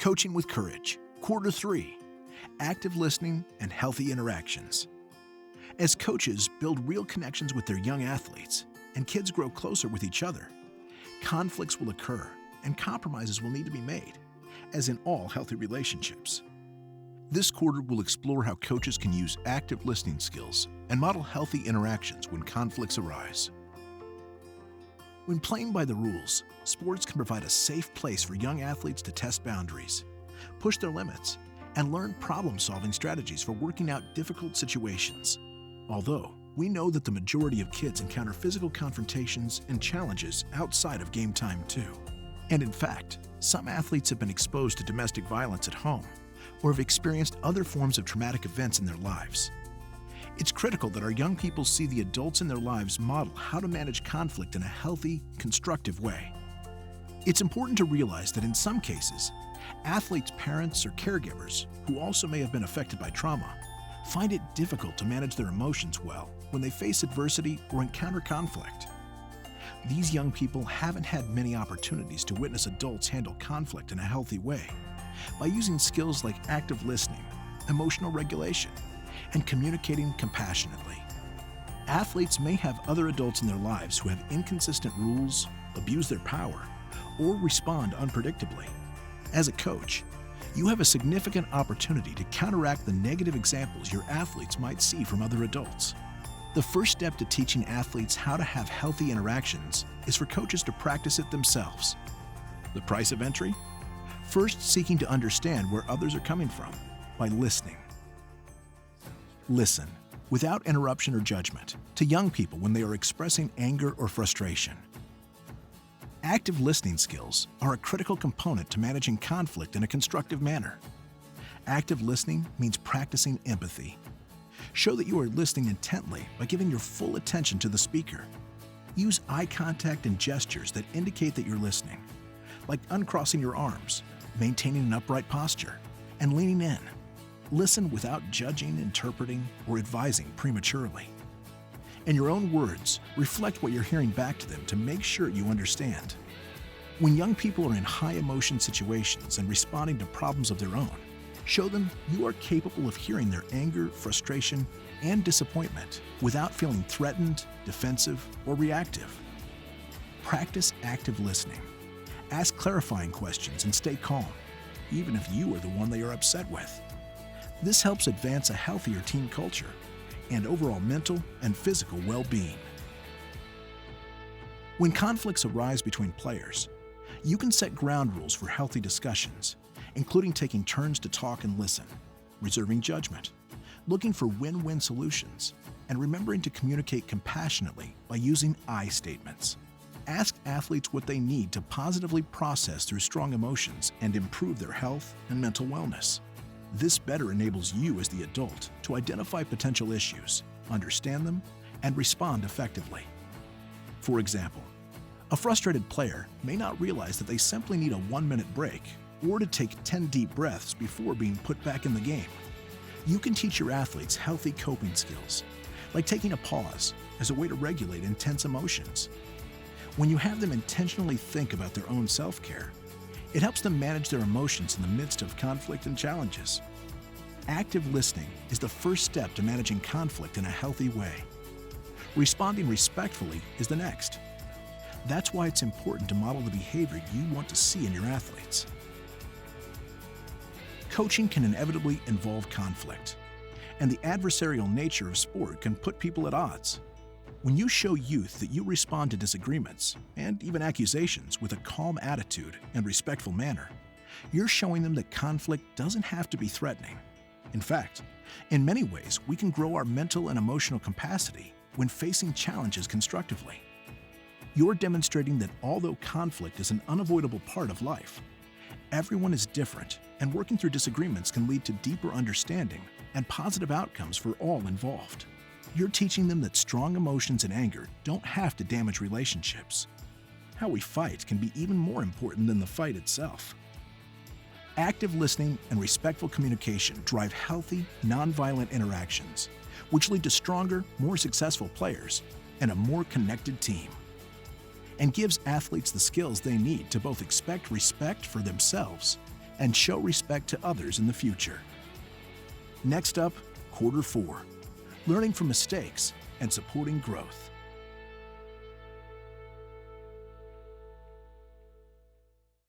Coaching with Courage, Quarter 3, Active Listening and Healthy Interactions. As coaches build real connections with their young athletes and kids grow closer with each other, conflicts will occur and compromises will need to be made, as in all healthy relationships. This quarter will explore how coaches can use active listening skills and model healthy interactions when conflicts arise. When playing by the rules, sports can provide a safe place for young athletes to test boundaries, push their limits, and learn problem-solving strategies for working out difficult situations. Although, we know that the majority of kids encounter physical confrontations and challenges outside of game time too. And in fact, some athletes have been exposed to domestic violence at home or have experienced other forms of traumatic events in their lives. It's critical that our young people see the adults in their lives model how to manage conflict in a healthy, constructive way. It's important to realize that in some cases, athletes' parents or caregivers, who also may have been affected by trauma, find it difficult to manage their emotions well when they face adversity or encounter conflict. These young people haven't had many opportunities to witness adults handle conflict in a healthy way by using skills like active listening, emotional regulation, and communicating compassionately. Athletes may have other adults in their lives who have inconsistent rules, abuse their power, or respond unpredictably. As a coach, you have a significant opportunity to counteract the negative examples your athletes might see from other adults. The first step to teaching athletes how to have healthy interactions is for coaches to practice it themselves. The price of entry? First, seeking to understand where others are coming from by listening. Listen, without interruption or judgment, to young people when they are expressing anger or frustration. Active listening skills are a critical component to managing conflict in a constructive manner. Active listening means practicing empathy. Show that you are listening intently by giving your full attention to the speaker. Use eye contact and gestures that indicate that you're listening, like uncrossing your arms, maintaining an upright posture, and leaning in. Listen without judging, interpreting, or advising prematurely. In your own words, reflect what you're hearing back to them to make sure you understand. When young people are in high emotion situations and responding to problems of their own, show them you are capable of hearing their anger, frustration, and disappointment without feeling threatened, defensive, or reactive. Practice active listening. Ask clarifying questions and stay calm, even if you are the one they are upset with. This helps advance a healthier team culture and overall mental and physical well-being. When conflicts arise between players, you can set ground rules for healthy discussions, including taking turns to talk and listen, reserving judgment, looking for win-win solutions, and remembering to communicate compassionately by using I statements. Ask athletes what they need to positively process through strong emotions and improve their health and mental wellness. This better enables you as the adult to identify potential issues, understand them, and respond effectively. For example, a frustrated player may not realize that they simply need a 1-minute break or to take 10 deep breaths before being put back in the game. You can teach your athletes healthy coping skills, like taking a pause as a way to regulate intense emotions. When you have them intentionally think about their own self-care, it helps them manage their emotions in the midst of conflict and challenges. Active listening is the first step to managing conflict in a healthy way. Responding respectfully is the next. That's why it's important to model the behavior you want to see in your athletes. Coaching can inevitably involve conflict, and the adversarial nature of sport can put people at odds. When you show youth that you respond to disagreements, and even accusations, with a calm attitude and respectful manner, you're showing them that conflict doesn't have to be threatening. In fact, in many ways, we can grow our mental and emotional capacity when facing challenges constructively. You're demonstrating that although conflict is an unavoidable part of life, everyone is different, and working through disagreements can lead to deeper understanding and positive outcomes for all involved. You're teaching them that strong emotions and anger don't have to damage relationships. How we fight can be even more important than the fight itself. Active listening and respectful communication drive healthy, nonviolent interactions, which lead to stronger, more successful players and a more connected team. And gives athletes the skills they need to both expect respect for themselves and show respect to others in the future. Next up, Quarter 4, learning from mistakes and supporting growth.